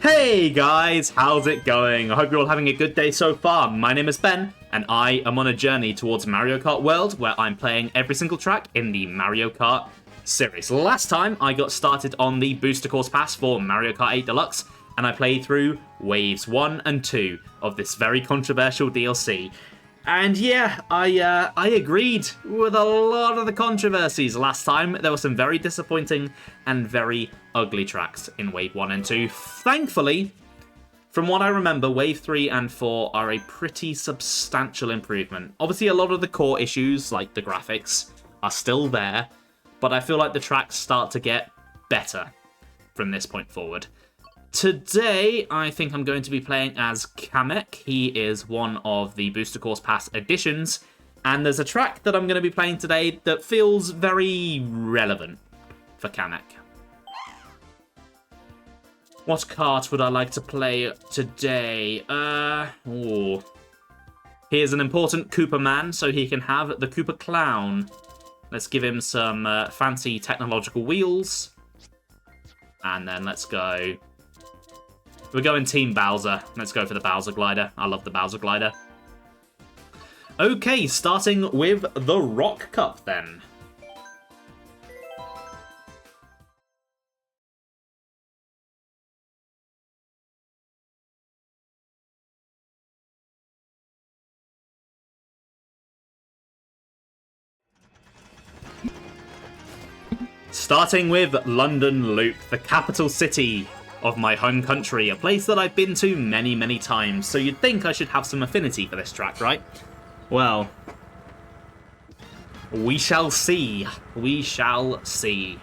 Hey guys, how's it going? I hope you're all having a good day so far. My name is Ben, and I am on a journey towards Mario Kart World, where I'm playing every single track in the Mario Kart series. Last time, I got started on the Booster Course Pass for Mario Kart 8 Deluxe, and I played through Waves 1 and 2 of this very controversial DLC. And yeah, I agreed with a lot of the controversies last time. There were some very disappointing and very ugly tracks in Wave 1 and 2. Thankfully, from what I remember, Wave 3 and 4 are a pretty substantial improvement. Obviously, a lot of the core issues, like the graphics, are still there, but I feel like the tracks start to get better from this point forward. Today, I think I'm going to be playing as Kamek. He is one of the Booster Course Pass additions, and there's a track that I'm going to be playing today that feels very relevant for Kamek. What kart would I like to play today? Here's an important Koopa man, so he can have the Koopa Clown. Let's give him some fancy technological wheels. And then let's go... We're going Team Bowser. Let's go for the Bowser Glider. I love the Bowser Glider. Okay, starting with the Rock Cup then. Starting with London Loop, the capital city of my home country, a place that I've been to many, many times, so you'd think I should have some affinity for this track, right? Well, we shall see. We shall see.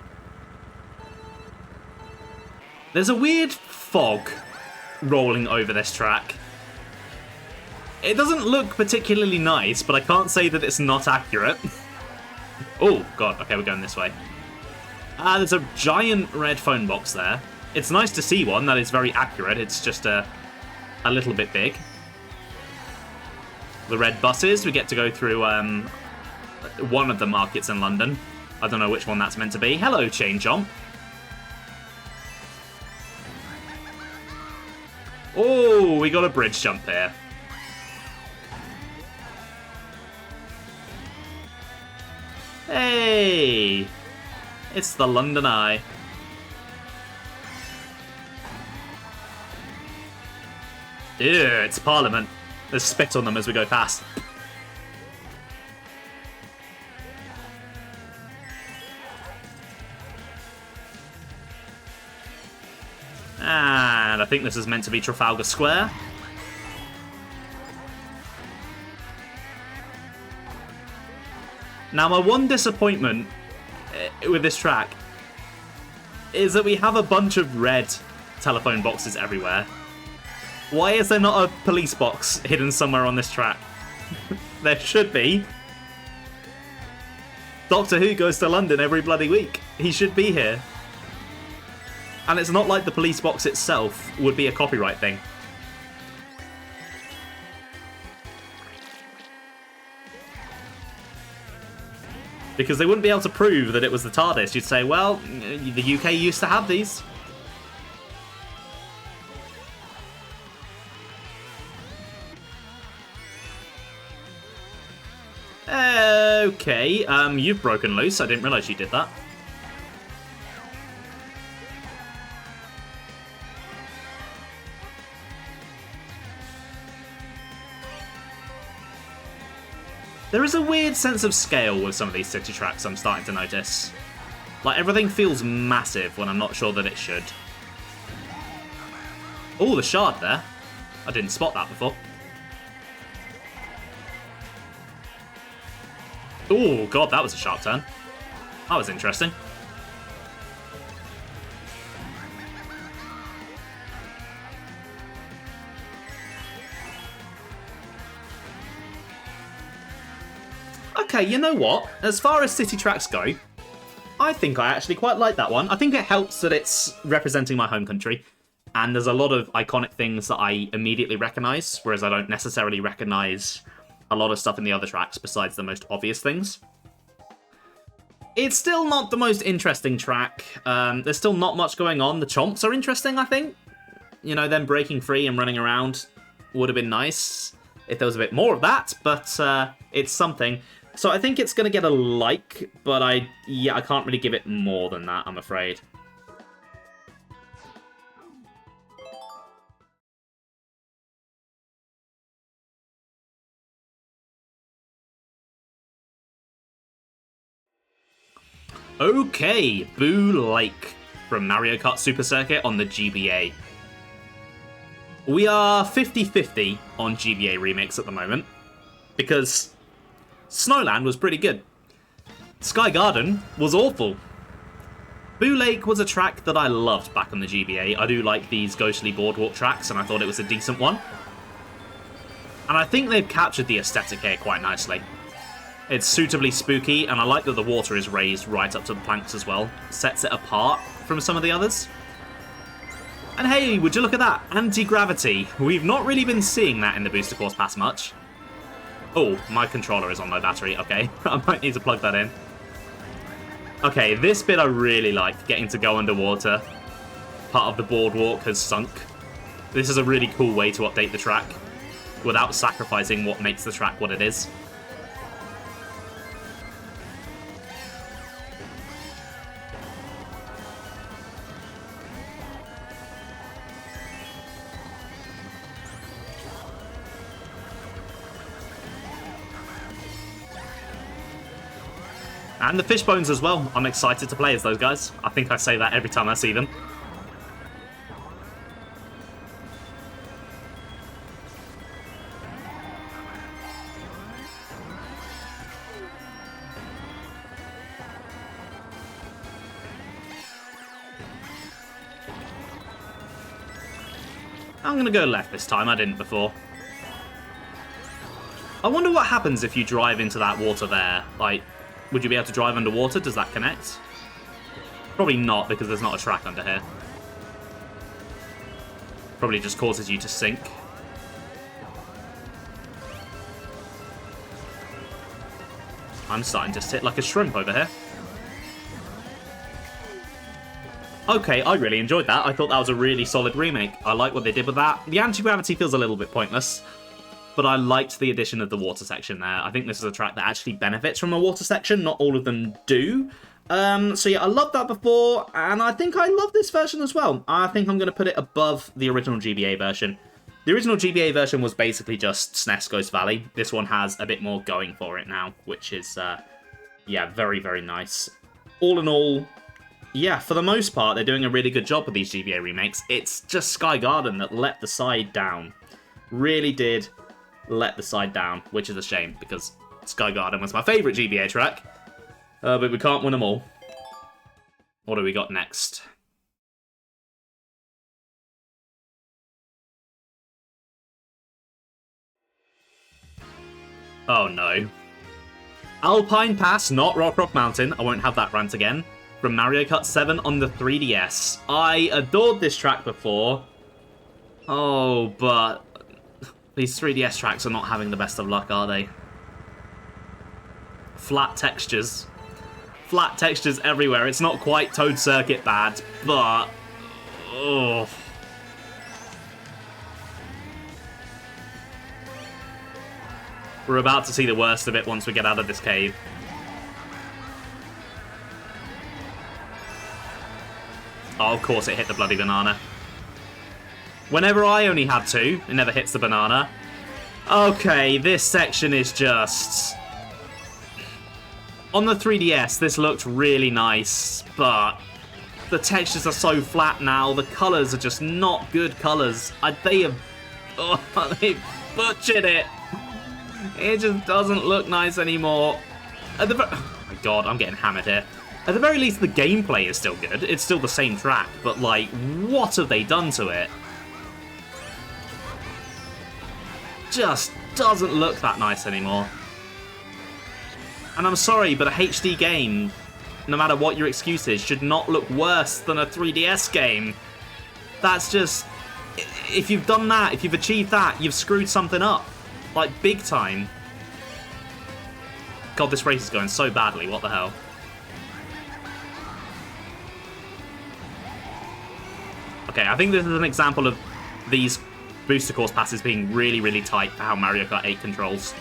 There's a weird fog rolling over this track. It doesn't look particularly nice, but I can't say that it's not accurate. Oh, God. Okay, we're going this way. There's a giant red phone box there. It's nice to see one that is very accurate. It's just a little bit big. The red buses, we get to go through one of the markets in London. I don't know which one that's meant to be. Hello, Chain Chomp. Oh, we got a bridge jump here. Hey! It's the London Eye. Ew, it's Parliament. There's spit on them as we go past. And I think this is meant to be Trafalgar Square. Now, my one disappointment with this track is that we have a bunch of red telephone boxes everywhere. Why is there not a police box hidden somewhere on this track? There should be. Doctor Who goes to London every bloody week. He should be here. And it's not like the police box itself would be a copyright thing. Because they wouldn't be able to prove that it was the TARDIS. You'd say, well, the UK used to have these. Okay, you've broken loose. I didn't realise you did that. There is a weird sense of scale with some of these city tracks I'm starting to notice. Like, everything feels massive when I'm not sure that it should. Oh, the shard there. I didn't spot that before. Oh, God, that was a sharp turn. That was interesting. Okay, you know what? As far as city tracks go, I think I actually quite like that one. I think it helps that it's representing my home country, and there's a lot of iconic things that I immediately recognise, whereas I don't necessarily recognise a lot of stuff in the other tracks besides the most obvious things. It's still not the most interesting track. There's still not much going on. The chomps are interesting, I think. you know, them breaking free and running around would have been nice if there was a bit more of that, but it's something. So I think it's going to get a like, but I can't really give it more than that, I'm afraid. Okay, Boo Lake from Mario Kart Super Circuit on the GBA. We are 50-50 on GBA Remix at the moment, because Snowland was pretty good. Sky Garden was awful. Boo Lake was a track that I loved back on the GBA. I do like these ghostly boardwalk tracks, and I thought it was a decent one. And I think they've captured the aesthetic here quite nicely. It's suitably spooky, and I like that the water is raised right up to the planks as well. Sets it apart from some of the others. And hey, would you look at that? Anti-gravity. We've not really been seeing that in the Booster Course Pass much. Oh, my controller is on low battery. Okay, I might need to plug that in. Okay, this bit I really like, getting to go underwater. Part of the boardwalk has sunk. This is a really cool way to update the track without sacrificing what makes the track what it is. And the Fishbones as well. I'm excited to play as those guys. I think I say that every time I see them. I'm going to go left this time. I didn't before. I wonder what happens if you drive into that water there. Like, would you be able to drive underwater? Does that connect? Probably not, because there's not a track under here. Probably just causes you to sink. I'm starting to sit like a shrimp over here. Okay, I really enjoyed that. I thought that was a really solid remake. I like what they did with that. The anti-gravity feels a little bit pointless, but I liked the addition of the water section there. I think this is a track that actually benefits from a water section. Not all of them do. So yeah, I loved that before, and I think I love this version as well. I think I'm going to put it above the original GBA version. The original GBA version was basically just SNES Ghost Valley. This one has a bit more going for it now, which is, yeah, very, very nice. All in all, yeah, for the most part, they're doing a really good job with these GBA remakes. It's just Sky Garden that let the side down. Really did let the side down, which is a shame, because Sky Garden was my favourite GBA track. But we can't win them all. What do we got next? Oh no. Alpine Pass, not Rock Rock Mountain. I won't have that rant again. From Mario Kart 7 on the 3DS. I adored this track before. Oh, but these 3DS tracks are not having the best of luck, are they? Flat textures. Flat textures everywhere. It's not quite Toad Circuit bad, but... oh. We're about to see the worst of it once we get out of this cave. Oh, of course it hit the bloody banana. Whenever I only had two, it never hits the banana. Okay, this section is just... on the 3DS, this looked really nice, but the textures are so flat now. The colours are just not good colours. They butchered it. It just doesn't look nice anymore. Oh my god, I'm getting hammered here. At the very least, the gameplay is still good. It's still the same track, but like, what have they done to it? Just doesn't look that nice anymore. And I'm sorry, but a HD game, no matter what your excuse is, should not look worse than a 3DS game. That's just... if you've done that, if you've achieved that, you've screwed something up. Like, big time. God, this race is going so badly, what the hell? Okay, I think this is an example of these booster course passes being really, really tight for how Mario Kart 8 controls.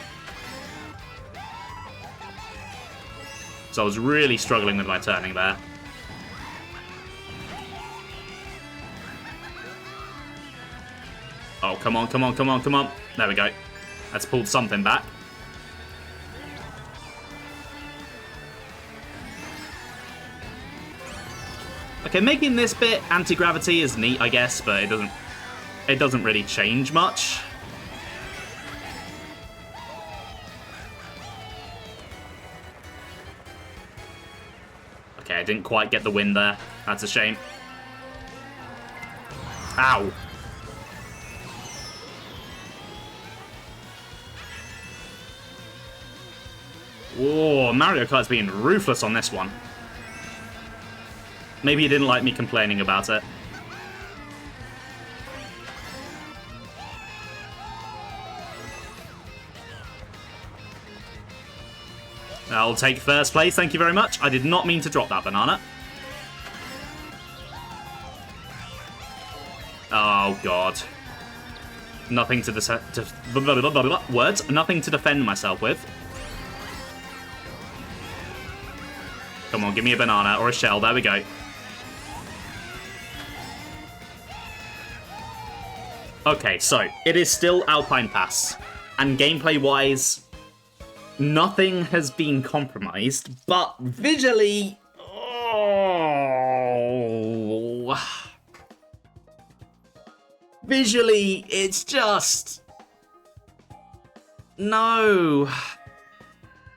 So I was really struggling with my turning there. Oh, come on, come on, come on, come on. There we go. That's pulled something back. Okay, making this bit anti-gravity is neat, I guess, but it doesn't really change much. Okay, I didn't quite get the win there. That's a shame. Ow. Whoa, Mario Kart's being ruthless on this one. Maybe he didn't like me complaining about it. I'll take first place, thank you very much. I did not mean to drop that banana. Oh, God. Nothing to words. Nothing to defend myself with. Come on, give me a banana or a shell. There we go. Okay, so it is still Alpine Pass. And gameplay-wise, nothing has been compromised, but visually... Oh... Visually, it's just... No...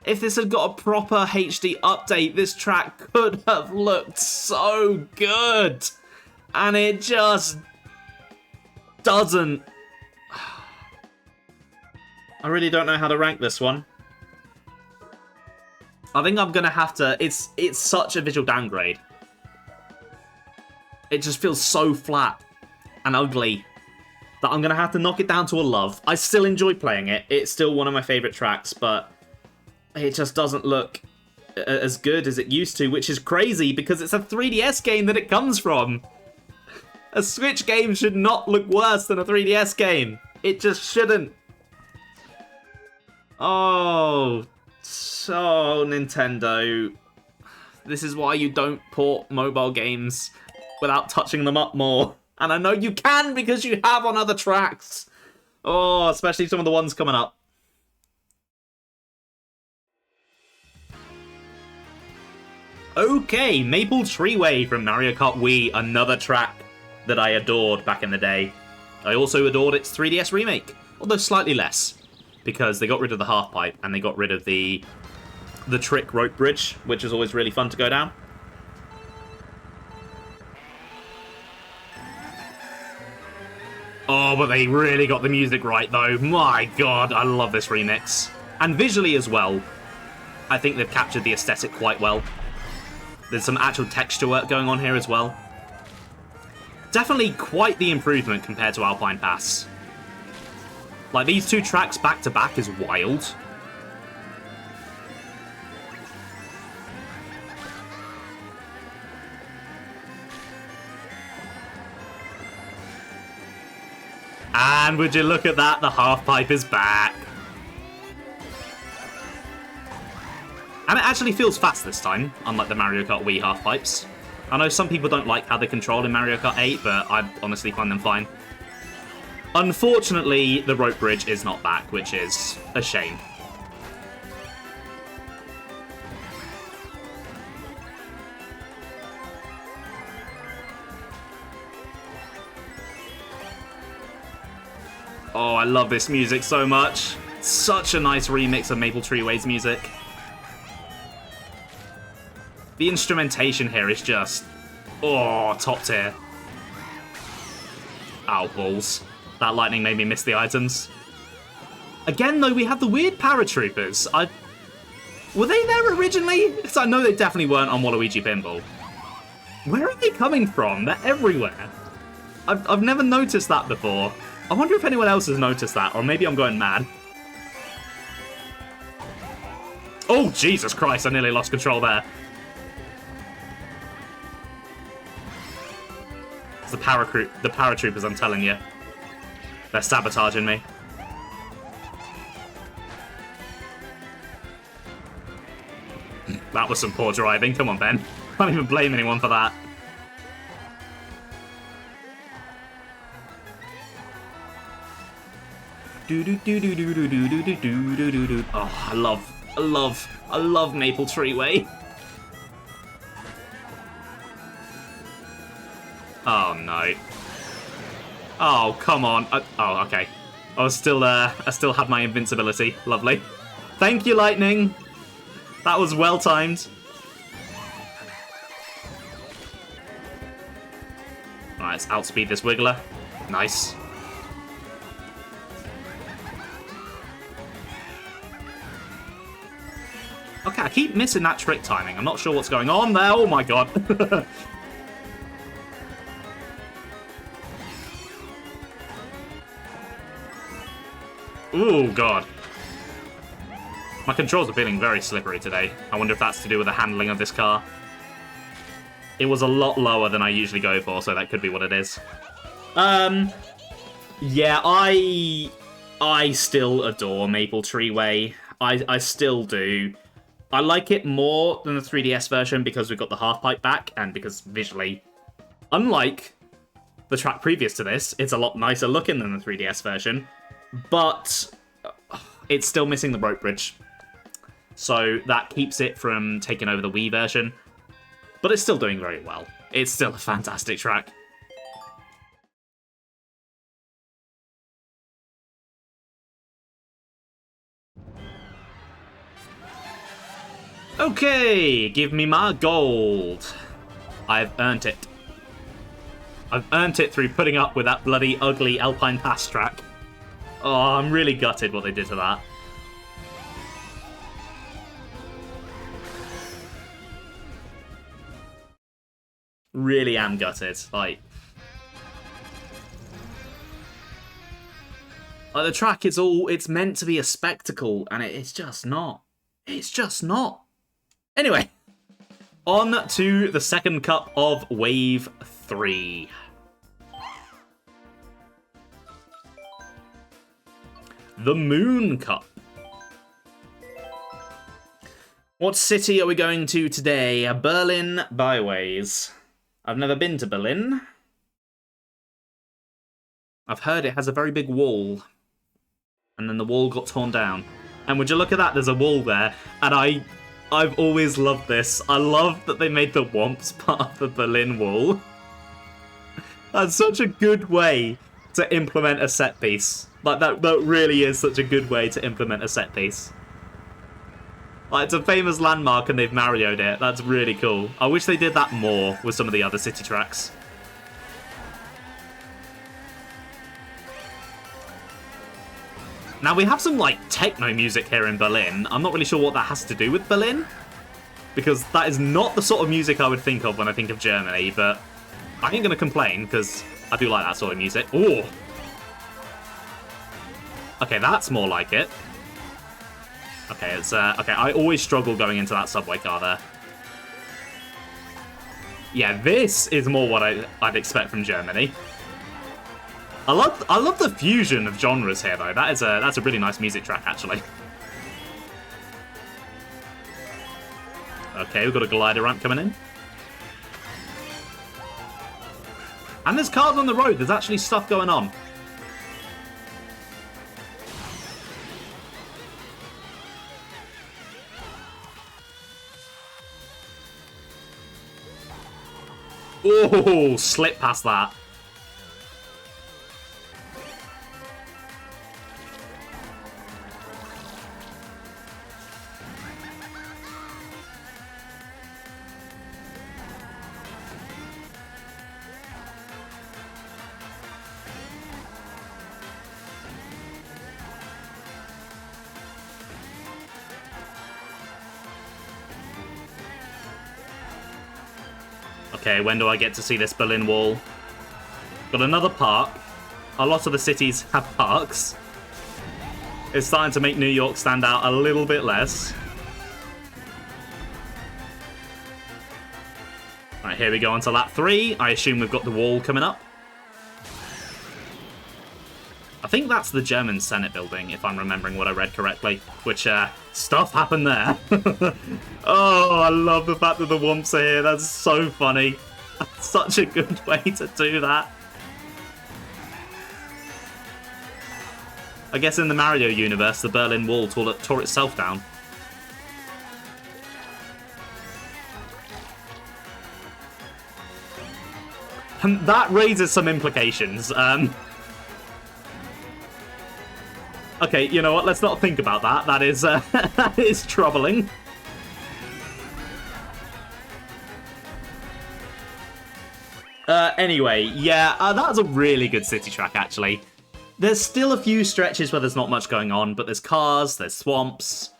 If this had got a proper HD update, this track could have looked so good. And it just doesn't. I really don't know how to rank this one. I think I'm gonna have to... It's such a visual downgrade. It just feels so flat and ugly that I'm gonna have to knock it down to a love. I still enjoy playing it. It's still one of my favorite tracks, but it just doesn't look as good as it used to, which is crazy because it's a 3DS game that it comes from. A Switch game should not look worse than a 3DS game. It just shouldn't. Oh, so Nintendo. This is why you don't port mobile games without touching them up more. And I know you can because you have on other tracks. Oh, especially some of the ones coming up. Okay, Maple Treeway from Mario Kart Wii, another track that I adored back in the day. I also adored its 3DS remake, although slightly less, because they got rid of the half pipe and they got rid of the trick rope bridge, which is always really fun to go down. Oh, but they really got the music right, though. My God, I love this remix. And visually as well, I think they've captured the aesthetic quite well. There's some actual texture work going on here as well. Definitely quite the improvement compared to Alpine Pass. Like, these two tracks back to back is wild. And would you look at that, the half pipe is back. And it actually feels fast this time, unlike the Mario Kart Wii half pipes. I know some people don't like how they control in Mario Kart 8, but I honestly find them fine. Unfortunately, the rope bridge is not back, which is a shame. Oh, I love this music so much. Such a nice remix of Maple Treeway's music. The instrumentation here is just... Oh, top tier. Ow, balls. That lightning made me miss the items. Again, though, we have the weird paratroopers. Were they there originally? Because I know they definitely weren't on Waluigi Pinball. Where are they coming from? They're everywhere. I've never noticed that before. I wonder if anyone else has noticed that, or maybe I'm going mad. Oh, Jesus Christ, I nearly lost control there. It's the paratroopers, I'm telling you. They're sabotaging me. That was some poor driving. Come on, Ben. Can't even blame anyone for that. Oh, I love Maple Treeway. Oh no. Oh, come on. Oh, okay. I still had my invincibility. Lovely. Thank you, Lightning. That was well timed. Alright, let's outspeed this Wiggler. Nice. Okay, I keep missing that trick timing. I'm not sure what's going on there. Oh my god. Ooh, god. My controls are feeling very slippery today. I wonder if that's to do with the handling of this car. It was a lot lower than I usually go for, so that could be what it is. Yeah, I still adore Maple Treeway. I still do. I like it more than the 3DS version because we've got the half-pipe back, and because visually, unlike the track previous to this, it's a lot nicer looking than the 3DS version, but it's still missing the rope bridge. So that keeps it from taking over the Wii version, but it's still doing very well. It's still a fantastic track. Okay, give me my gold. I've earned it. I've earned it through putting up with that bloody ugly Alpine Pass track. Oh, I'm really gutted what they did to that. Really am gutted. Like the track is it's meant to be a spectacle, and it's just not. It's just not. Anyway, on to the second cup of Wave 3. The Moon Cup. What city are we going to today? Berlin Byways. I've never been to Berlin. I've heard it has a very big wall. And then the wall got torn down. And would you look at that, there's a wall there. And I've always loved this. I love that they made the Womps part of the Berlin Wall. That's such a good way to implement a set piece. Like, that really is such a good way to implement a set piece. Like, it's a famous landmark and they've Mario'd it. That's really cool. I wish they did that more with some of the other city tracks. Now, we have some, like, techno music here in Berlin. I'm not really sure what that has to do with Berlin, because that is not the sort of music I would think of when I think of Germany, but I ain't gonna complain, because I do like that sort of music. Ooh! Okay, that's more like it. Okay, it's, okay, I always struggle going into that subway car there. Yeah, this is more what I'd expect from Germany. I love the fusion of genres here, though. That's a really nice music track, actually. Okay, we've got a glider ramp coming in. And there's cars on the road. There's actually stuff going on. Oh, slip past that. Okay, when do I get to see this Berlin Wall? Got another park. A lot of the cities have parks. It's starting to make New York stand out a little bit less. Right, here we go on to lap 3. I assume we've got the wall coming up. I think that's the German Senate building, if I'm remembering what I read correctly, which, stuff happened there. Oh, I love the fact that the Wumps are here. That's so funny. That's such a good way to do that. I guess in the Mario universe, the Berlin Wall tore itself down. And that raises some implications. Okay, you know what? Let's not think about that. That is, that is troubling. Anyway, yeah, that's a really good city track, actually. There's still a few stretches where there's not much going on, but there's cars, there's swamps.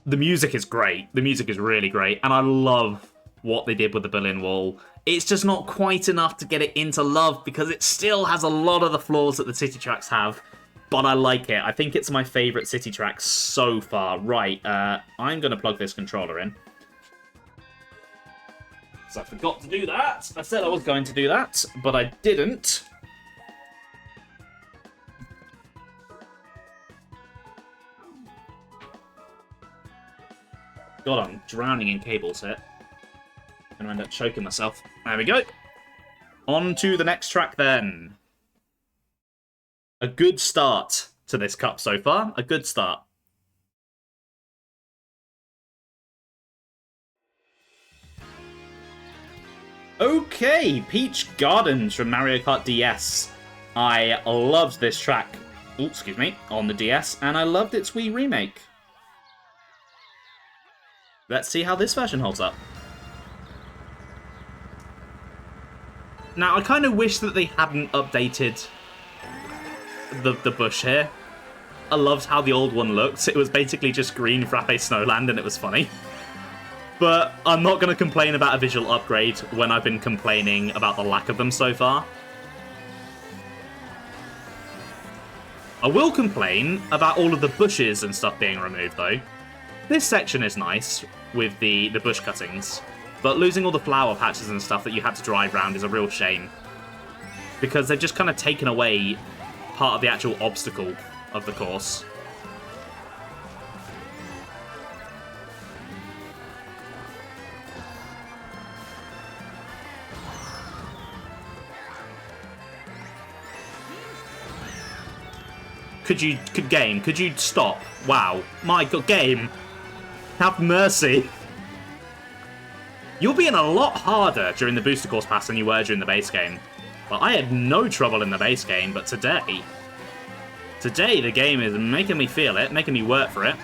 The music is great. The music is really great, and I love what they did with the Berlin Wall. It's just not quite enough to get it into love, because it still has a lot of the flaws that the city tracks have. But I like it. I think it's my favourite city track so far. Right, I'm going to plug this controller in. So I forgot to do that. I said I was going to do that, but I didn't. God, I'm drowning in cables here. I'm going to end up choking myself. There we go. On to the next track then. A good start to this cup so far. A good start. Okay, Peach Gardens from Mario Kart DS. I loved this track, on the DS, and I loved its Wii remake. Let's see how this version holds up. Now, I kind of wish that they hadn't updated the bush here. I loved how the old one looked. It was basically just green frappe snowland, and it was funny. But I'm not going to complain about a visual upgrade when I've been complaining about the lack of them so far. I will complain about all of the bushes and stuff being removed, though. This section is nice with the bush cuttings, but losing all the flower patches and stuff that you had to drive around is a real shame. Because they've just kind of taken away part of the actual obstacle of the course. Could you stop? Wow. My God, game. Have mercy. You're being a lot harder during the Booster Course Pass than you were during the base game. Well, I had no trouble in the base game, but today the game is making me feel it, making me work for it.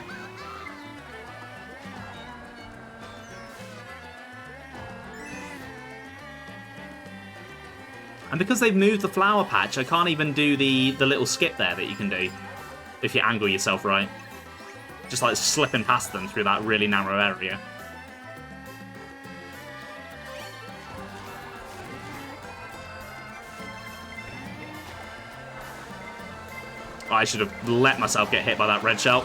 And because they've moved the flower patch, I can't even do the little skip there that you can do if you angle yourself right. Just like slipping past them through that really narrow area. I should have let myself get hit by that red shell.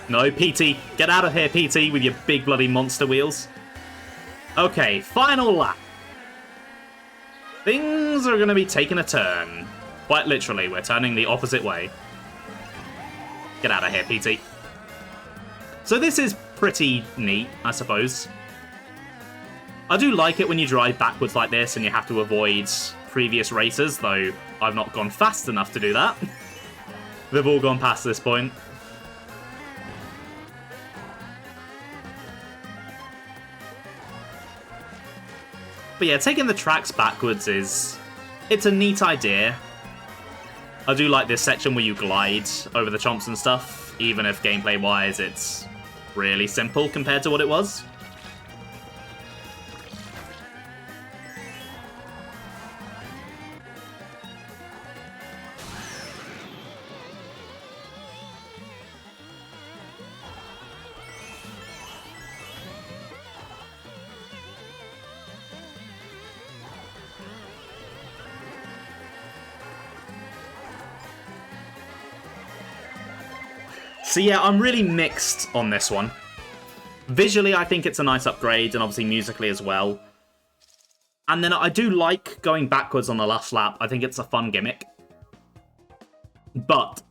No, PT. Get out of here, PT, with your big bloody monster wheels. Okay, final lap. Things are going to be taking a turn. Quite literally, we're turning the opposite way. Get out of here, PT. So this is pretty neat, I suppose. I do like it when you drive backwards like this and you have to avoid previous racers, though I've not gone fast enough to do that. They've all gone past this point. But yeah, taking the tracks backwards it's a neat idea. I do like this section where you glide over the chomps and stuff, even if gameplay-wise it's really simple compared to what it was. So yeah, I'm really mixed on this one. Visually, I think it's a nice upgrade, and obviously musically as well. And then I do like going backwards on the last lap. I think it's a fun gimmick. But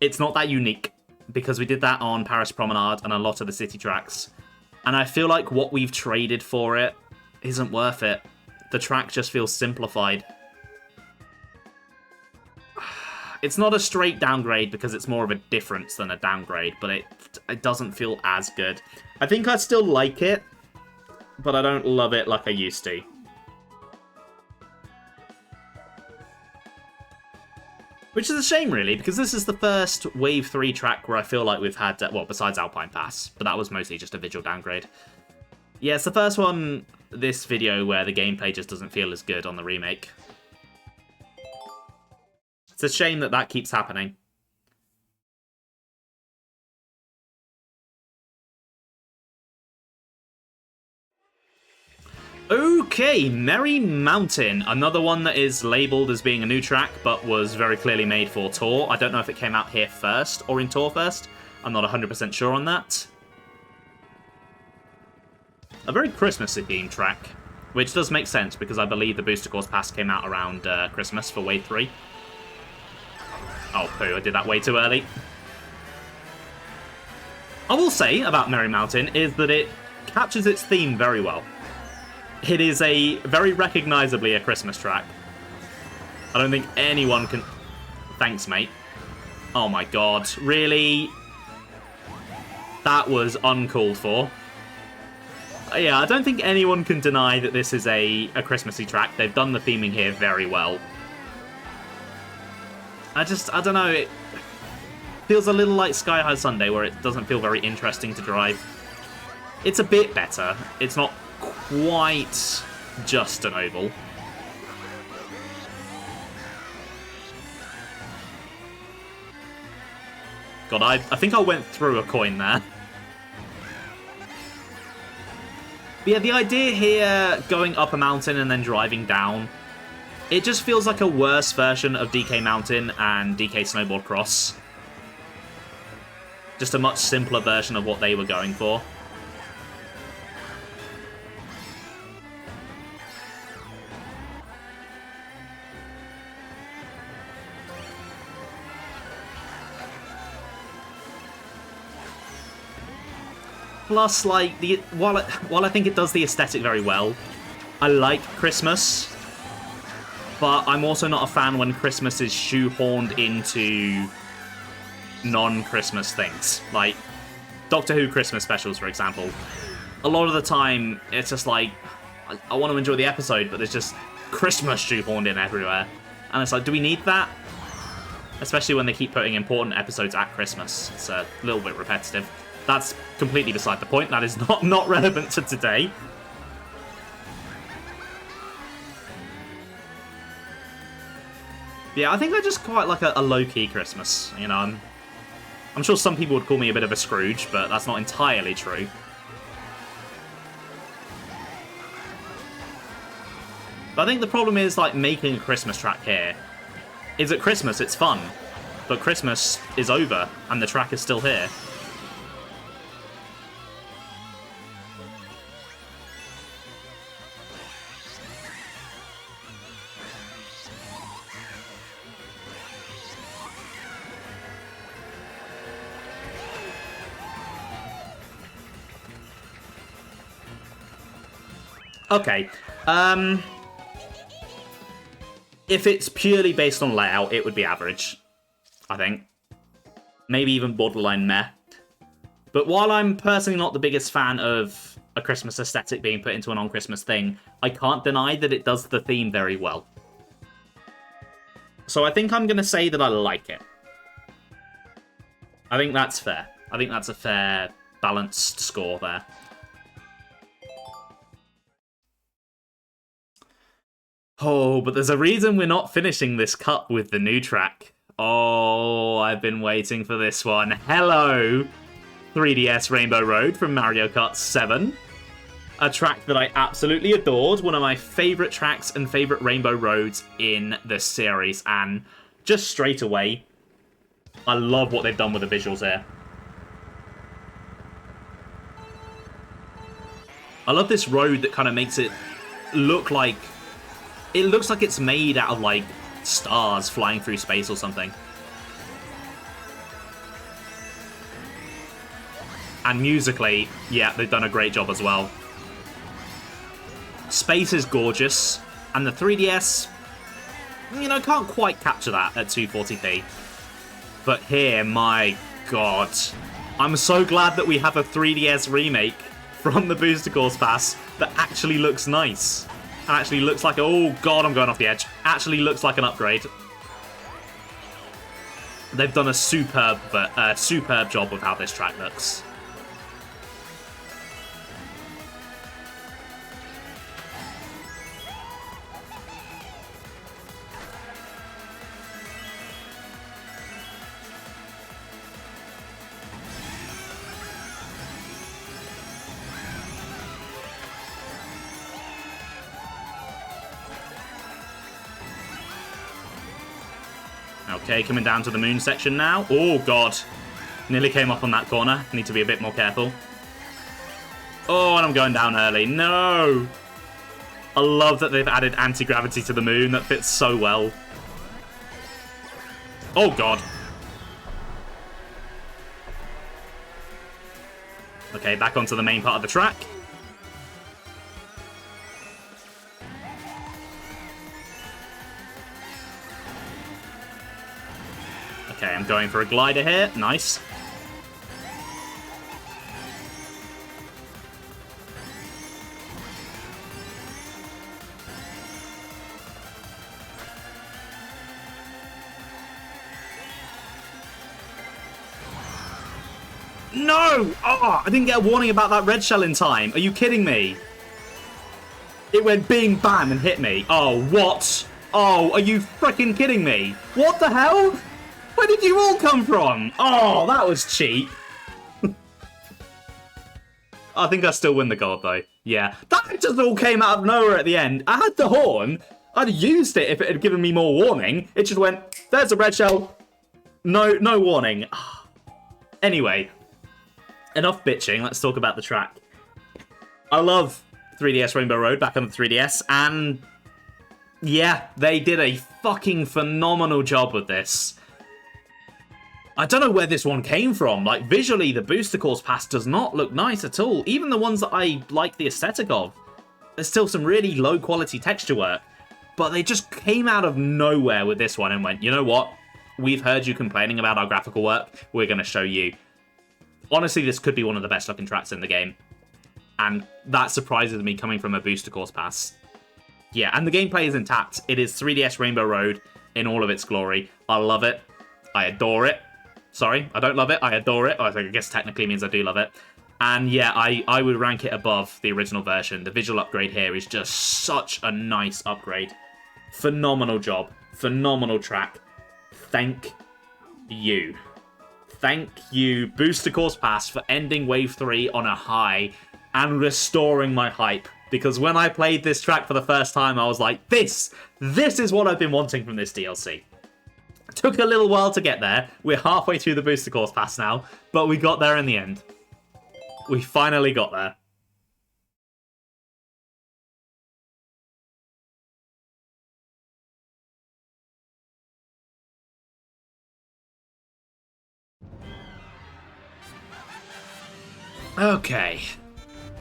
it's not that unique, because we did that on Paris Promenade and a lot of the city tracks. And I feel like what we've traded for it isn't worth it. The track just feels simplified. It's not a straight downgrade because it's more of a difference than a downgrade, but it doesn't feel as good. I think I still like it, but I don't love it like I used to. Which is a shame, really, because this is the first Wave 3 track where I feel like we've had, well, besides Alpine Pass, but that was mostly just a visual downgrade. Yeah, it's the first one this video where the gameplay just doesn't feel as good on the remake. It's a shame that that keeps happening. Okay, Merry Mountain. Another one that is labelled as being a new track, but was very clearly made for Tour. I don't know if it came out here first or in Tour first. I'm not 100% sure on that. A very Christmassy themed track, which does make sense because I believe the Booster Course Pass came out around Christmas for Wave 3. Oh, poo, I did that way too early. I will say about Merry Mountain is that it captures its theme very well. It is a very recognisably a Christmas track. I don't think anyone can... Thanks, mate. Oh my god, really? That was uncalled for. Yeah, I don't think anyone can deny that this is a Christmassy track. They've done the theming here very well. I don't know, it feels a little like Sky High Sundae, where it doesn't feel very interesting to drive. It's a bit better. It's not quite just an oval. God, I think I went through a coin there. But yeah, the idea here, going up a mountain and then driving down, it just feels like a worse version of DK Mountain and DK Snowboard Cross. Just a much simpler version of what they were going for. Plus, like, while I think it does the aesthetic very well, I like Christmas. But I'm also not a fan when Christmas is shoehorned into non-Christmas things. Like, Doctor Who Christmas specials, for example. A lot of the time, it's just like, I want to enjoy the episode, but there's just Christmas shoehorned in everywhere. And it's like, do we need that? Especially when they keep putting important episodes at Christmas. It's a little bit repetitive. That's completely beside the point. That is not relevant to today. Yeah, I think I just quite like a low-key Christmas. You know, I'm sure some people would call me a bit of a Scrooge, but that's not entirely true. But I think the problem is, like, making a Christmas track here is at Christmas it's fun, but Christmas is over and the track is still here. Okay, if it's purely based on layout, it would be average, I think. Maybe even borderline meh. But while I'm personally not the biggest fan of a Christmas aesthetic being put into a non-Christmas thing, I can't deny that it does the theme very well. So I think I'm going to say that I like it. I think that's fair. I think that's a fair, balanced score there. Oh, but there's a reason we're not finishing this cup with the new track. Oh, I've been waiting for this one. Hello, 3DS Rainbow Road from Mario Kart 7. A track that I absolutely adored. One of my favourite tracks and favourite Rainbow Roads in the series. And just straight away, I love what they've done with the visuals here. I love this road that kind of makes it look like... It looks like it's made out of, like, stars flying through space or something. And musically, yeah, they've done a great job as well. Space is gorgeous, and the 3DS, you know, can't quite capture that at 240p. But here, my god. I'm so glad that we have a 3DS remake from the Booster Course Pass that actually looks nice. And actually looks like... Oh god, I'm going off the edge. Actually looks like an upgrade. They've done a superb job with how this track looks. Okay, coming down to the moon section now. Oh, God. Nearly came up on that corner. Need to be a bit more careful. Oh, and I'm going down early. No! I love that they've added anti-gravity to the moon. That fits so well. Oh, God. Okay, back onto the main part of the track. Okay, I'm going for a glider here. Nice. No! Oh, I didn't get a warning about that red shell in time. Are you kidding me? It went bing, bam, and hit me. Oh, what? Oh, are you freaking kidding me? What the hell? Where did you all come from? Oh, that was cheap. I think I still win the gold, though. Yeah. That just all came out of nowhere at the end. I had the horn. I'd have used it if it had given me more warning. It just went, there's a red shell. No warning. Anyway, enough bitching. Let's talk about the track. I love 3DS Rainbow Road back on the 3DS. And yeah, they did a fucking phenomenal job with this. I don't know where this one came from. Like, visually, the Booster Course Pass does not look nice at all. Even the ones that I like the aesthetic of. There's still some really low-quality texture work. But they just came out of nowhere with this one and went, you know what? We've heard you complaining about our graphical work. We're going to show you. Honestly, this could be one of the best-looking tracks in the game. And that surprises me coming from a Booster Course Pass. Yeah, and the gameplay is intact. It is 3DS Rainbow Road in all of its glory. I love it. I adore it. Sorry, I don't love it. I adore it. I guess technically means I do love it. And yeah, I would rank it above the original version. The visual upgrade here is just such a nice upgrade. Phenomenal job. Phenomenal track. Thank you. Thank you, Booster Course Pass, for ending Wave 3 on a high and restoring my hype. Because when I played this track for the first time, I was like, this is what I've been wanting from this DLC. Took a little while to get there. We're halfway through the Booster Course Pass now, but we got there in the end. We finally got there. Okay.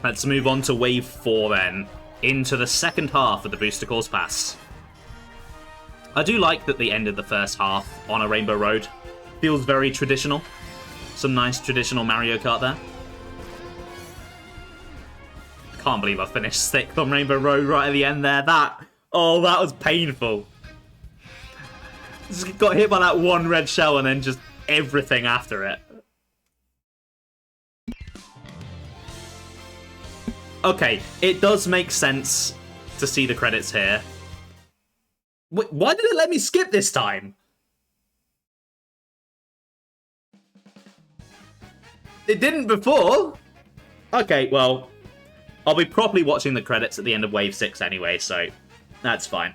Let's move on to Wave 4 then. Into the second half of the Booster Course Pass. I do like that they ended the first half on a Rainbow Road. Feels very traditional. Some nice traditional Mario Kart there. Can't believe I finished 6th on Rainbow Road right at the end there. That was painful. Just got hit by that one red shell and then just everything after it. Okay, it does make sense to see the credits here. Wait, why did it let me skip this time? It didn't before. Okay, well, I'll be properly watching the credits at the end of Wave 6 anyway, so that's fine.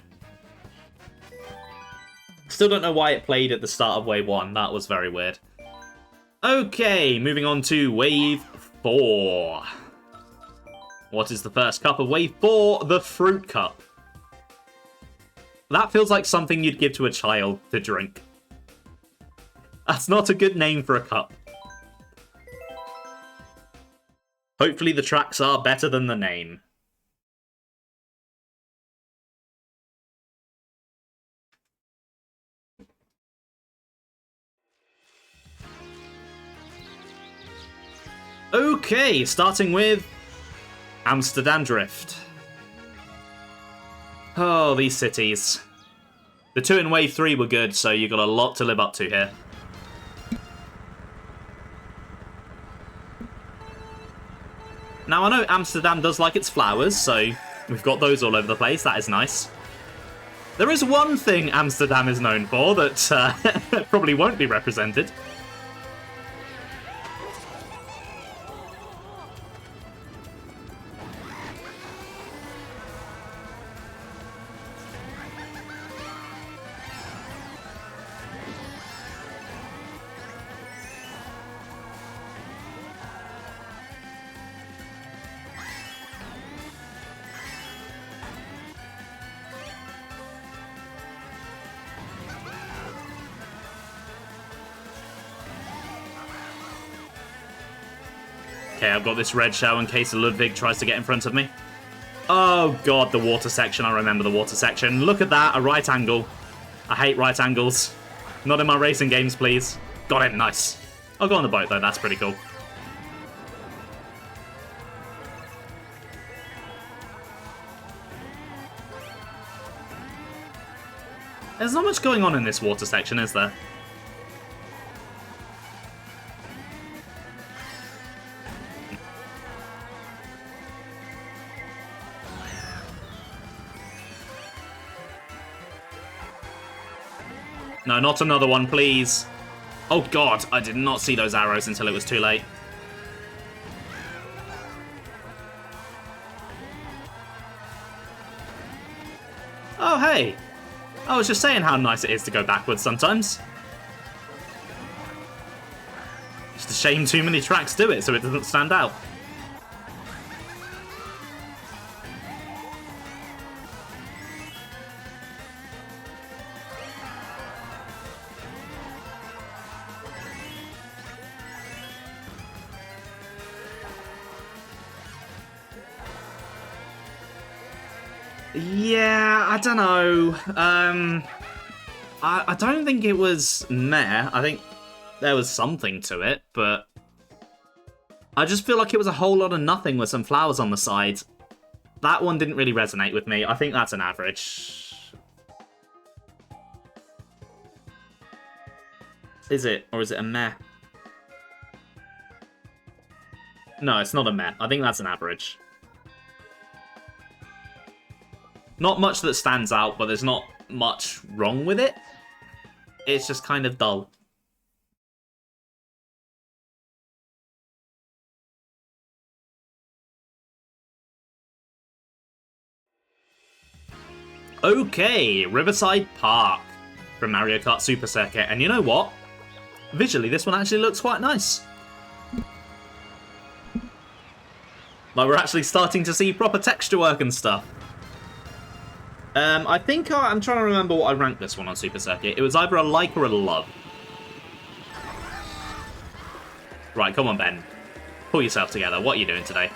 Still don't know why it played at the start of Wave 1. That was very weird. Okay, moving on to Wave 4. What is the first cup of Wave 4? The Fruit Cup. That feels like something you'd give to a child to drink. That's not a good name for a cup. Hopefully the tracks are better than the name. Okay, starting with Amsterdam Drift. Oh, these cities. The 2 in Wave 3 were good, so you got a lot to live up to here. Now, I know Amsterdam does like its flowers, so we've got those all over the place. That is nice. There is one thing Amsterdam is known for that probably won't be represented. Okay, I've got this red shell in case Ludwig tries to get in front of me. Oh god, the water section. I remember the water section. Look at that, a right angle. I hate right angles. Not in my racing games, please. Got it, nice. I'll go on the boat, though. That's pretty cool. There's not much going on in this water section, is there? No, not another one, please. Oh god, I did not see those arrows until it was too late. Oh, hey. I was just saying how nice it is to go backwards sometimes. Just a shame too many tracks do it, so it doesn't stand out. Yeah, I don't know. I don't think it was meh. I think there was something to it, but I just feel like it was a whole lot of nothing with some flowers on the side. That one didn't really resonate with me. I think that's an average. Is it? Or is it a meh? No, it's not a meh. I think that's an average. Not much that stands out, but there's not much wrong with it. It's just kind of dull. Okay, Riverside Park from Mario Kart Super Circuit. And you know what? Visually, this one actually looks quite nice. Like, we're actually starting to see proper texture work and stuff. I think I'm trying to remember what I ranked this one on Super Circuit. It was either a like or a love. Right, come on, Ben. Pull yourself together. What are you doing today?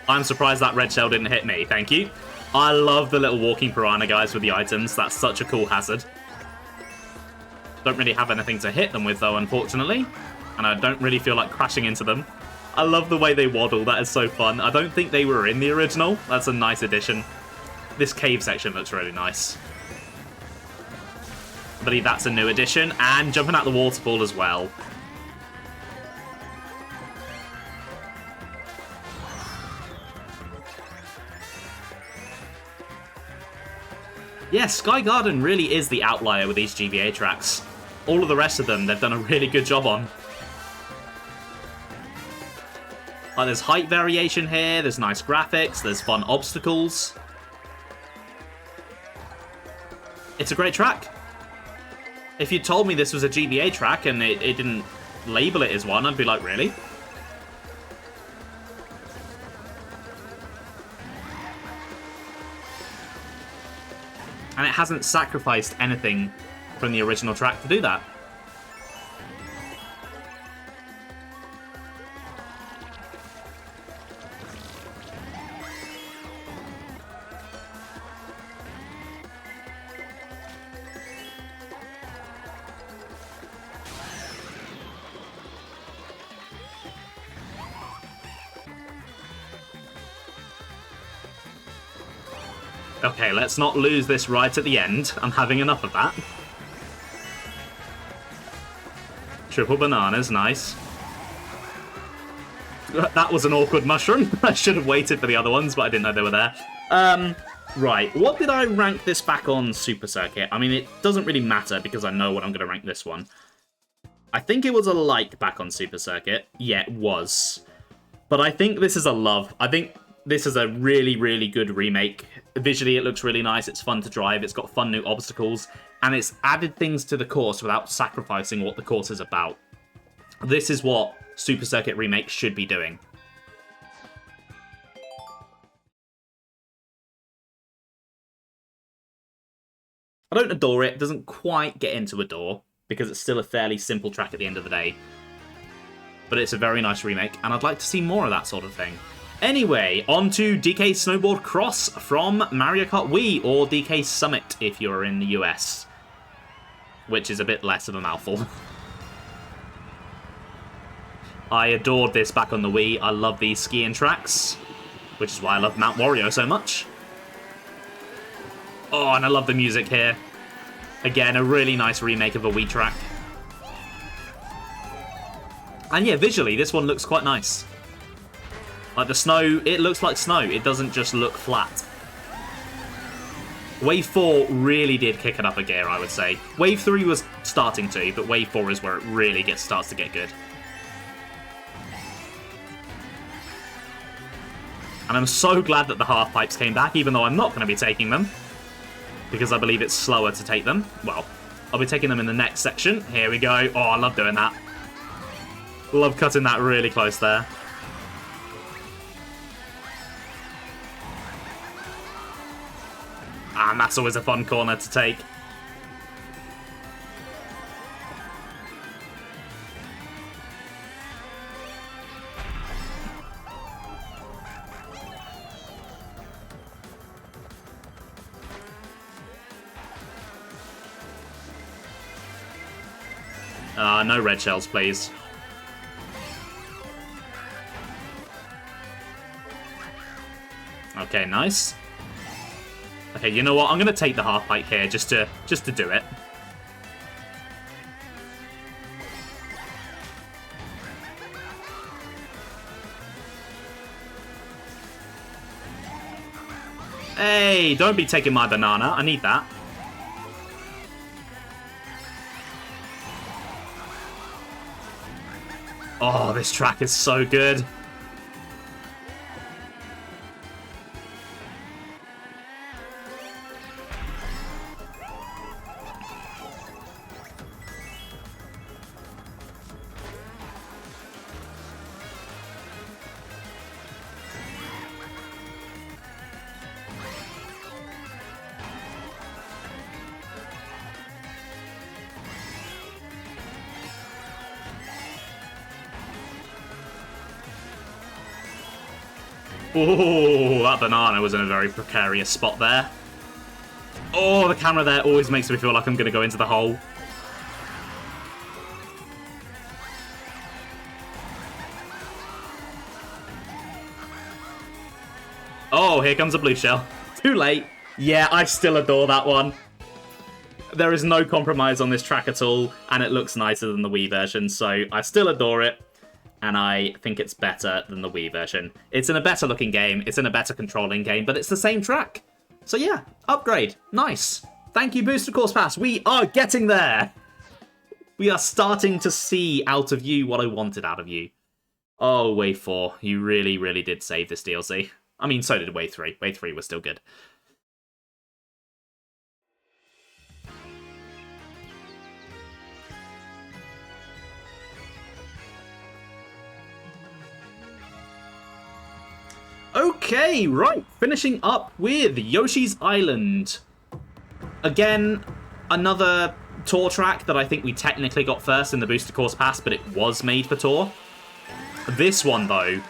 I'm surprised that red shell didn't hit me. Thank you. I love the little walking piranha guys with the items. That's such a cool hazard. Don't really have anything to hit them with, though, unfortunately. And I don't really feel like crashing into them. I love the way they waddle. That is so fun. I don't think they were in the original. That's a nice addition. This cave section looks really nice. I believe that's a new addition. And jumping out the waterfall as well. Yeah, Sky Garden really is the outlier with these GBA tracks. All of the rest of them, they've done a really good job on. Like, there's height variation here, there's nice graphics, there's fun obstacles. It's a great track. If you told me this was a GBA track and it didn't label it as one, I'd be like, really? And it hasn't sacrificed anything from the original track to do that. Okay, let's not lose this right at the end. I'm having enough of that. Triple bananas, nice. That was an awkward mushroom. I should have waited for the other ones, but I didn't know they were there. Right, what did I rank this back on Super Circuit? I mean, it doesn't really matter because I know what I'm going to rank this one. I think it was a like back on Super Circuit. Yeah, it was. But I think this is a love. I think this is a really, really good remake. Visually, it looks really nice. It's fun to drive. It's got fun new obstacles. And it's added things to the course without sacrificing what the course is about. This is what Super Circuit Remake should be doing. I don't adore it. It doesn't quite get into adore, because it's still a fairly simple track at the end of the day. But it's a very nice remake, and I'd like to see more of that sort of thing. Anyway, on to DK Snowboard Cross from Mario Kart Wii, or DK Summit if you're in the US. Which is a bit less of a mouthful. I adored this back on the Wii. I love these skiing tracks, which is why I love Mount Wario so much. Oh, and I love the music here. Again, a really nice remake of a Wii track. And yeah, visually, this one looks quite nice. Like the snow, it looks like snow. It doesn't just look flat. Wave 4 really did kick it up a gear, I would say. Wave 3 was starting to, but Wave 4 is where it really starts to get good. And I'm so glad that the half pipes came back, even though I'm not going to be taking them. Because I believe it's slower to take them. Well, I'll be taking them in the next section. Here we go. Oh, I love doing that. Love cutting that really close there. And that's always a fun corner to take. No red shells, please. Okay, nice. Okay, you know what? I'm going to take the half pipe here just to do it. Hey, don't be taking my banana. I need that. Oh, this track is so good. Oh, that banana was in a very precarious spot there. Oh, the camera there always makes me feel like I'm going to go into the hole. Oh, here comes a blue shell. Too late. Yeah, I still adore that one. There is no compromise on this track at all, and it looks nicer than the Wii version, so I still adore it. And I think it's better than the Wii version. It's in a better looking game, it's in a better controlling game, but it's the same track. So yeah, upgrade. Nice. Thank you, Booster Course Pass. We are getting there. We are starting to see out of you what I wanted out of you. Oh, Wave 4. You really, really did save this DLC. I mean, so did Wave 3. Wave 3 was still good. Okay, right. Finishing up with Yoshi's Island. Again, another tour track that I think we technically got first in the Booster Course Pass, but it was made for tour. This one, though,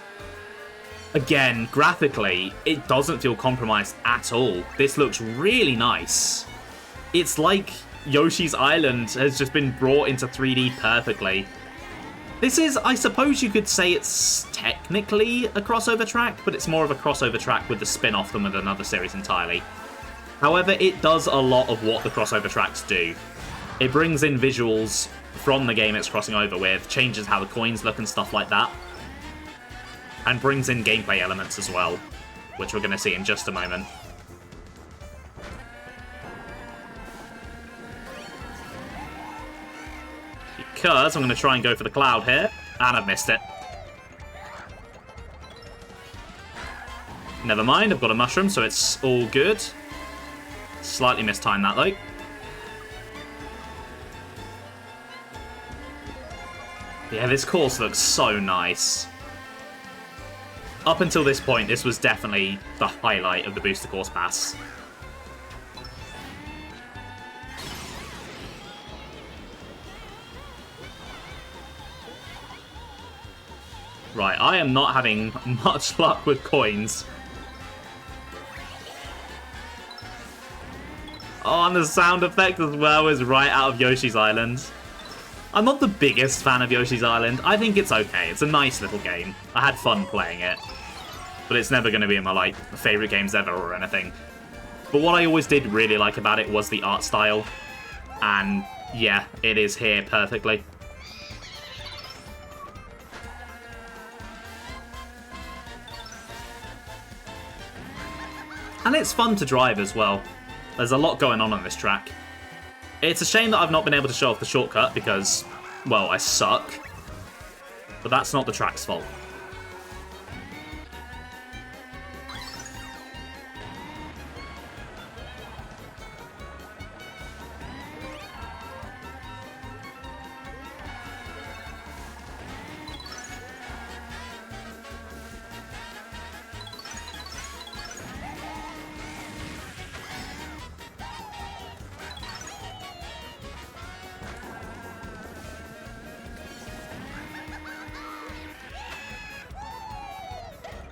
again, graphically, it doesn't feel compromised at all. This looks really nice. It's like Yoshi's Island has just been brought into 3D perfectly. This is, I suppose you could say it's technically a crossover track, but it's more of a crossover track with the spin-off than with another series entirely. However, it does a lot of what the crossover tracks do. It brings in visuals from the game it's crossing over with, changes how the coins look and stuff like that, and brings in gameplay elements as well, which we're going to see in just a moment. Because I'm going to try and go for the cloud here, and I've missed it. Never mind, I've got a mushroom, so it's all good. Slightly mistimed that, though. Yeah, this course looks so nice. Up until this point, this was definitely the highlight of the Booster Course Pass. Right, I am not having much luck with coins. Oh, and the sound effect as well is right out of Yoshi's Island. I'm not the biggest fan of Yoshi's Island. I think it's okay. It's a nice little game. I had fun playing it. But it's never going to be in my, like, favourite games ever or anything. But what I always did really like about it was the art style. And, yeah, it is here perfectly. And it's fun to drive as well. There's a lot going on this track. It's a shame that I've not been able to show off the shortcut because, well, I suck. But that's not the track's fault.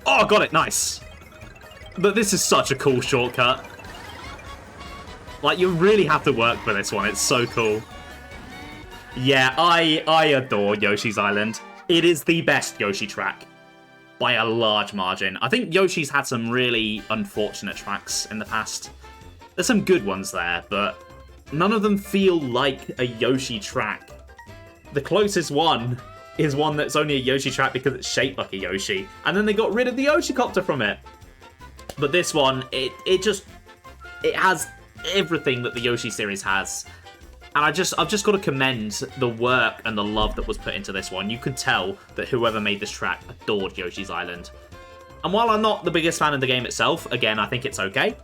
Oh, got it, nice. But this is such a cool shortcut. Like, you really have to work for this one, it's so cool. Yeah, I adore Yoshi's Island. It is the best Yoshi track. By a large margin. I think Yoshi's had some really unfortunate tracks in the past. There's some good ones there, but none of them feel like a Yoshi track. The closest one is one that's only a Yoshi track because it's shaped like a Yoshi. And then they got rid of the Yoshicopter from it. But this one, it has everything that the Yoshi series has. And I've just got to commend the work and the love that was put into this one. You could tell that whoever made this track adored Yoshi's Island. And while I'm not the biggest fan of the game itself, again, I think it's okay.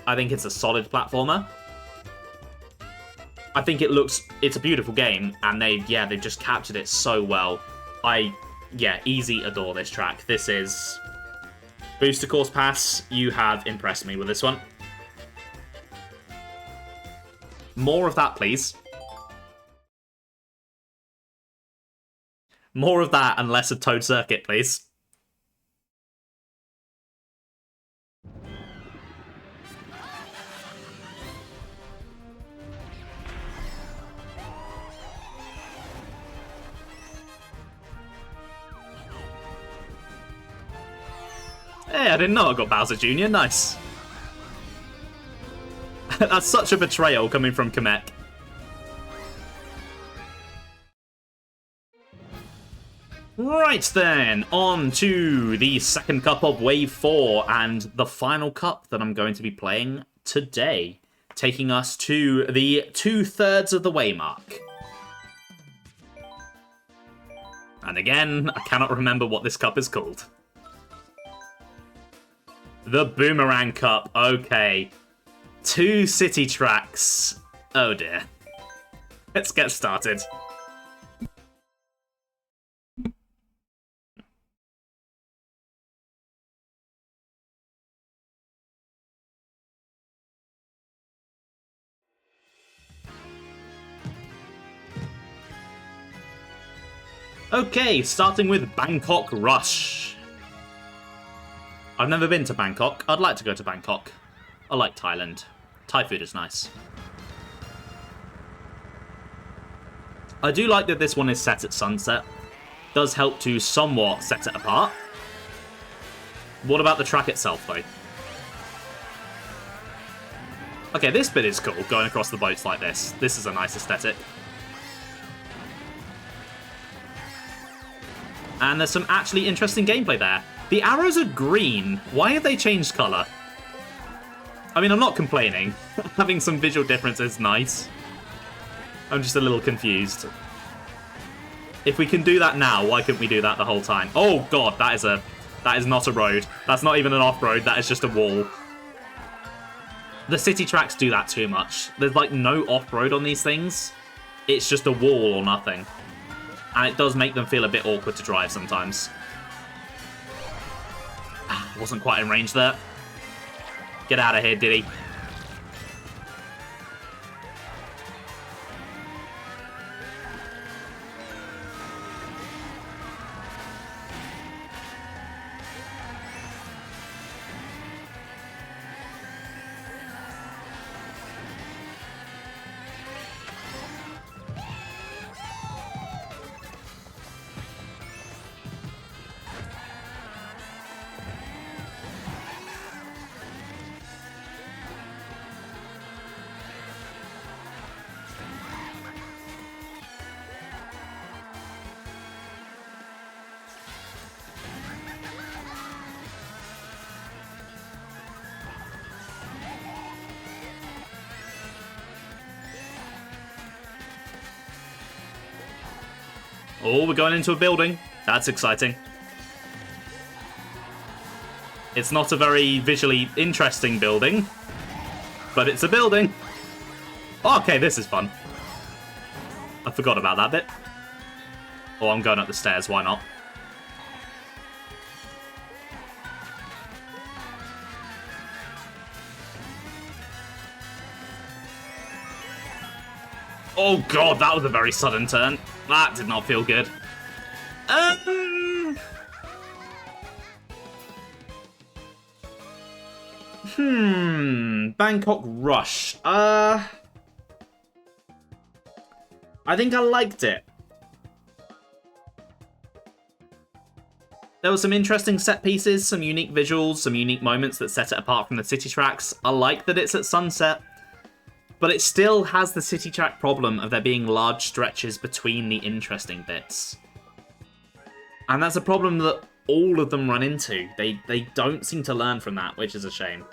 I think it's a solid platformer. I think it's a beautiful game, and they've just captured it so well. Easy adore this track. This is Booster Course Pass. You have impressed me with this one. More of that, please. More of that and less of Toad Circuit, please. Hey, I didn't know I got Bowser Jr. Nice. That's such a betrayal coming from Kamek. Right then, on to the second cup of Wave 4 and the final cup that I'm going to be playing today, taking us to the 2/3 of the way mark. And again, I cannot remember what this cup is called. The Boomerang Cup, okay. 2 city tracks. Oh dear. Let's get started. Okay, starting with Bangkok Rush. I've never been to Bangkok. I'd like to go to Bangkok. I like Thailand. Thai food is nice. I do like that this one is set at sunset. Does help to somewhat set it apart. What about the track itself, though? Okay, this bit is cool, going across the boats like this. This is a nice aesthetic. And there's some actually interesting gameplay there. The arrows are green. Why have they changed colour? I mean, I'm not complaining. Having some visual difference is nice. I'm just a little confused. If we can do that now, why couldn't we do that the whole time? Oh god, that is not a road. That's not even an off-road, that is just a wall. The city tracks do that too much. There's like no off-road on these things. It's just a wall or nothing. And it does make them feel a bit awkward to drive sometimes. Wasn't quite in range there. Get out of here, Diddy. Oh, we're going into a building. That's exciting. It's not a very visually interesting building, but it's a building. Okay, this is fun. I forgot about that bit. Oh, I'm going up the stairs. Why not? Oh god, that was a very sudden turn. That did not feel good. Bangkok Rush. I think I liked it. There were some interesting set pieces, some unique visuals, some unique moments that set it apart from the city tracks. I like that it's at sunset. But it still has the city track problem of there being large stretches between the interesting bits. And that's a problem that all of them run into. They don't seem to learn from that, which is a shame.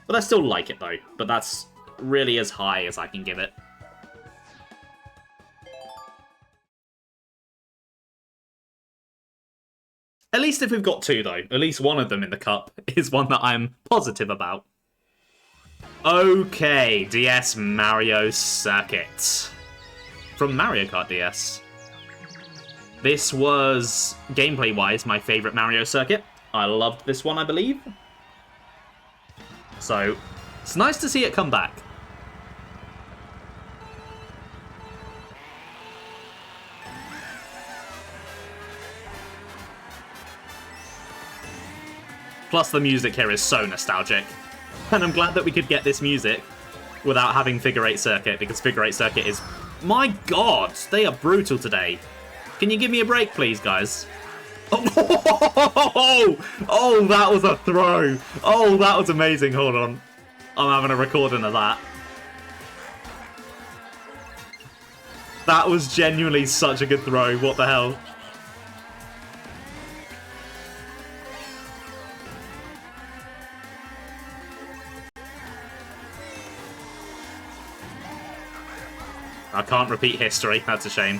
But I still like it though, but that's really as high as I can give it. At least if we've got two though, at least one of them in the cup is one that I'm positive about. Okay, DS Mario Circuit. From Mario Kart DS. This was, gameplay-wise, my favourite Mario Circuit. I loved this one, I believe. So, it's nice to see it come back. Plus, the music here is so nostalgic. And I'm glad that we could get this music without having Figure 8 Circuit, because Figure 8 Circuit is... My god, they are brutal today. Can you give me a break, please, guys? Oh, that was a throw. Oh, that was amazing. Hold on. I'm having a recording of that. That was genuinely such a good throw. What the hell? I can't repeat history. That's a shame.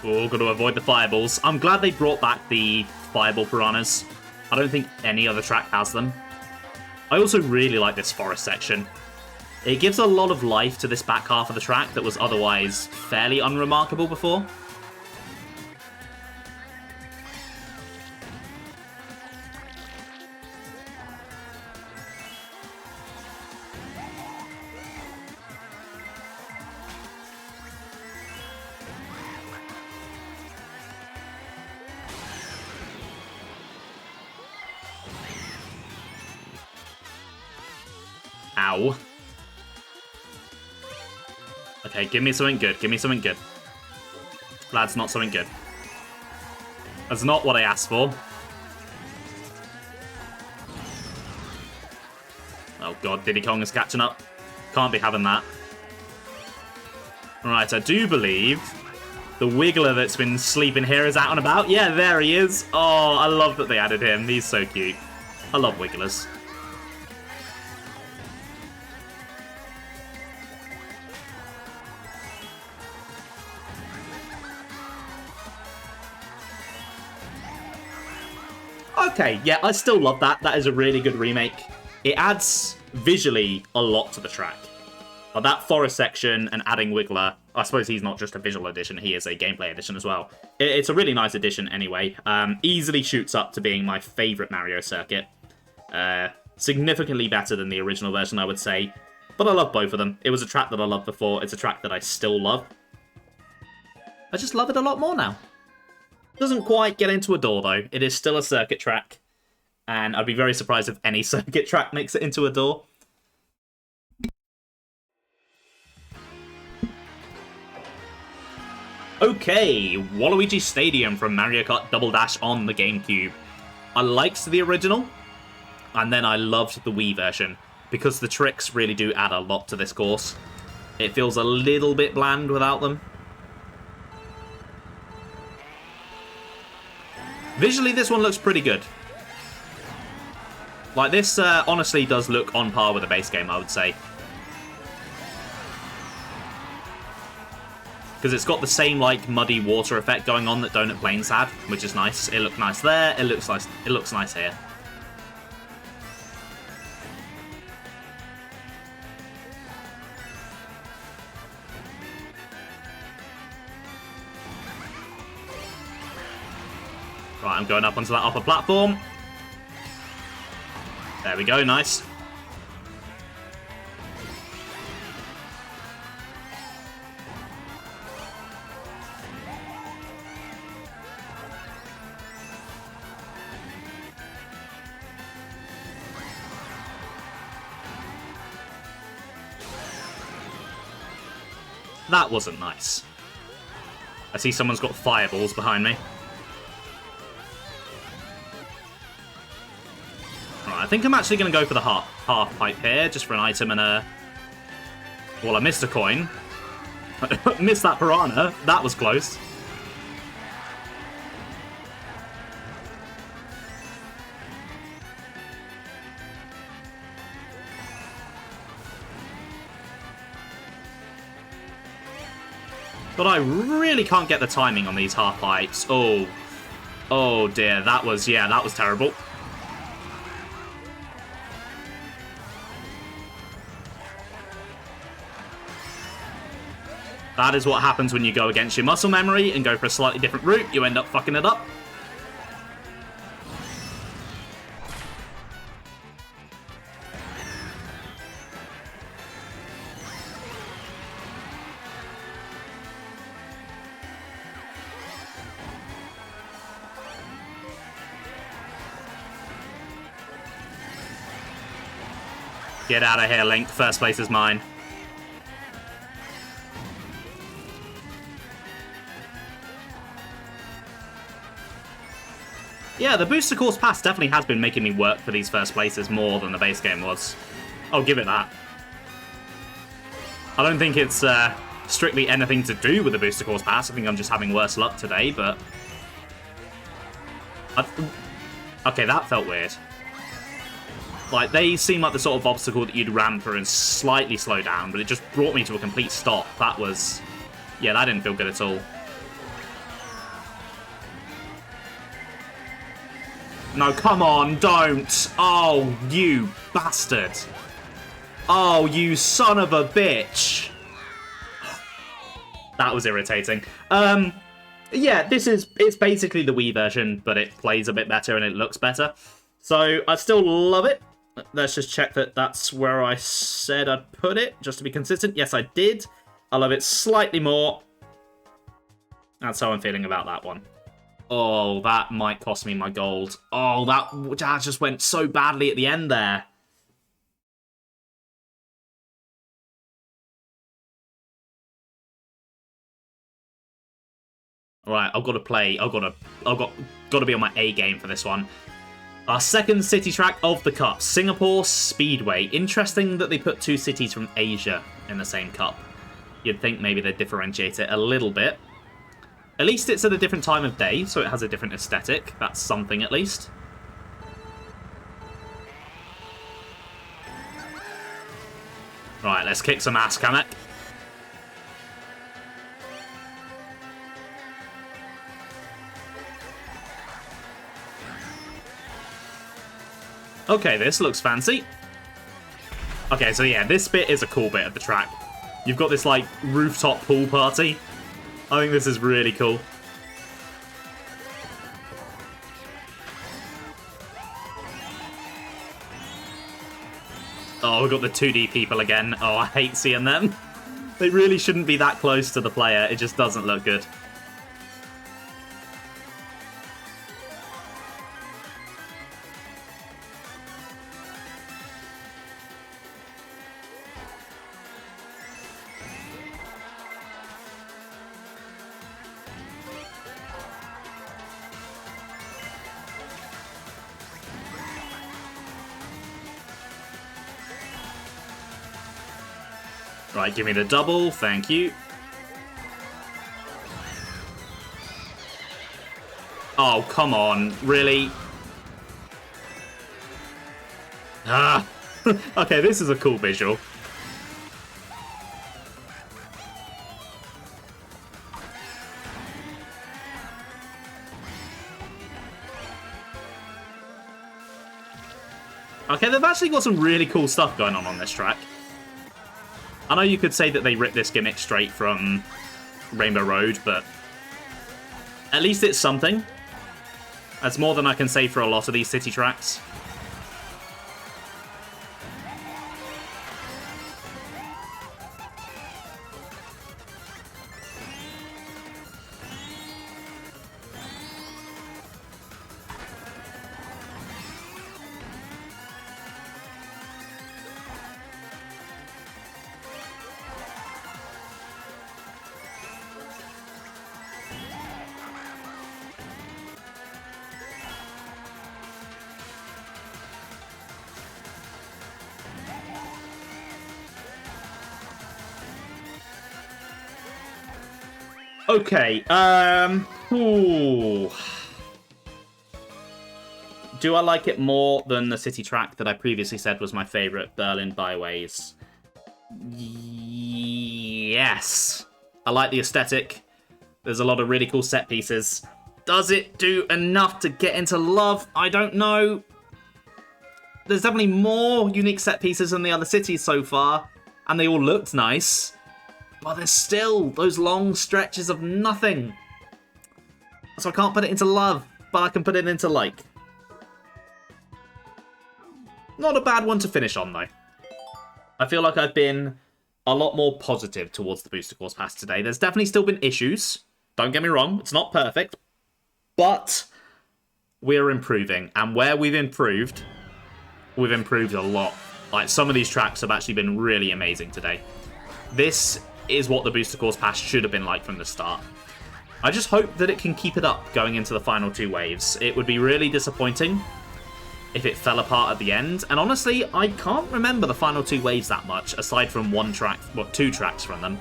Oh, got to avoid the fireballs. I'm glad they brought back the fireball piranhas. I don't think any other track has them. I also really like this forest section. It gives a lot of life to this back half of the track that was otherwise fairly unremarkable before. Ow. Okay, give me something good. Give me something good. That's not something good. That's not what I asked for. Oh god, Diddy Kong is catching up. Can't be having that. Right, I do believe the Wiggler that's been sleeping here is out and about. Yeah, there he is. Oh, I love that they added him. He's so cute. I love Wigglers. Okay, yeah, I still love that. That is a really good remake. It adds visually a lot to the track. But that forest section and adding Wiggler, I suppose he's not just a visual addition, he is a gameplay addition as well. It's a really nice addition anyway. Easily shoots up to being my favourite Mario circuit. Significantly better than the original version, I would say. But I love both of them. It was a track that I loved before. It's a track that I still love. I just love it a lot more now. Doesn't quite get into a door, though. It is still a circuit track. And I'd be very surprised if any circuit track makes it into a door. Okay, Waluigi Stadium from Mario Kart Double Dash on the GameCube. I liked the original, and then I loved the Wii version, because the tricks really do add a lot to this course. It feels a little bit bland without them. Visually, this one looks pretty good. Like, this honestly does look on par with the base game, I would say. Because it's got the same, like, muddy water effect going on that Donut Plains had, which is nice. It looked nice there, it looks nice here. Right, I'm going up onto that upper platform. There we go, nice. That wasn't nice. I see someone's got fireballs behind me. Right, I think I'm actually going to go for the half pipe here, just for an item and a... Well, I missed a coin. Missed that piranha. That was close. But I really can't get the timing on these half pipes. Oh. Oh dear, that was terrible. That is what happens when you go against your muscle memory and go for a slightly different route. You end up fucking it up. Get out of here, Link. First place is mine. Yeah, the Booster Course Pass definitely has been making me work for these first places more than the base game was. I'll give it that. I don't think it's strictly anything to do with the Booster Course Pass. I think I'm just having worse luck today, but... Okay, that felt weird. Like, they seem like the sort of obstacle that you'd ram through and slightly slow down, but it just brought me to a complete stop. That was... Yeah, that didn't feel good at all. No, come on, don't! Oh, you bastard! Oh, you son of a bitch! That was irritating. Yeah, it's basically the Wii version, but it plays a bit better and it looks better. So, I still love it. Let's just check that that's where I said I'd put it, just to be consistent. Yes, I did. I love it slightly more. That's how I'm feeling about that one. Oh, that might cost me my gold. Oh, that just went so badly at the end there. Alright, I've got to play. I've got to be on my A game for this one. Our second city track of the cup, Singapore Speedway. Interesting that they put two cities from Asia in the same cup. You'd think maybe they'd differentiate it a little bit. At least it's at a different time of day, so it has a different aesthetic. That's something at least. Right, let's kick some ass, Kamek. Okay, this looks fancy. Okay, so yeah, this bit is a cool bit of the track. You've got this, like, rooftop pool party. I think this is really cool. Oh, we've got the 2D people again. Oh, I hate seeing them. They really shouldn't be that close to the player. It just doesn't look good. Right, give me the double, thank you. Oh, come on, really? Ah! Okay, this is a cool visual. Okay, they've actually got some really cool stuff going on this track. I know you could say that they ripped this gimmick straight from Rainbow Road, but at least it's something. That's more than I can say for a lot of these city tracks. Okay, ooh. Do I like it more than the city track that I previously said was my favourite, Berlin Byways? Yes. I like the aesthetic. There's a lot of really cool set pieces. Does it do enough to get into love? I don't know. There's definitely more unique set pieces than the other cities so far, and they all looked nice. But there's still those long stretches of nothing. So I can't put it into love, but I can put it into like. Not a bad one to finish on, though. I feel like I've been a lot more positive towards the Booster Course Pass today. There's definitely still been issues. Don't get me wrong, it's not perfect. But we're improving. And where we've improved a lot. Like, some of these tracks have actually been really amazing today. This is what the Booster Course Pass should have been like from the start. I just hope that it can keep it up going into the final two waves. It would be really disappointing if it fell apart at the end. And honestly, I can't remember the final two waves that much, aside from one track, well, two tracks from them.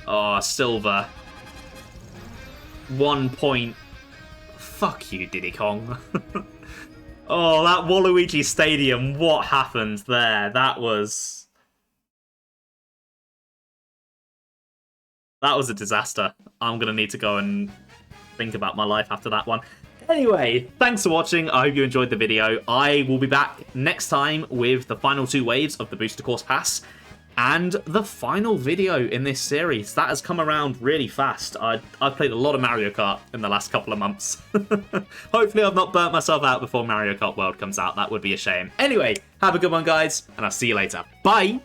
Oh, silver. 1 point. Fuck you, Diddy Kong. Oh, that Waluigi Stadium, what happened there? That was a disaster. I'm going to need to go and think about my life after that one. Anyway, thanks for watching. I hope you enjoyed the video. I will be back next time with the final two waves of the Booster Course Pass and the final video in this series. That has come around really fast. I've played a lot of Mario Kart in the last couple of months. Hopefully I've not burnt myself out before Mario Kart World comes out. That would be a shame. Anyway, have a good one, guys, and I'll see you later. Bye!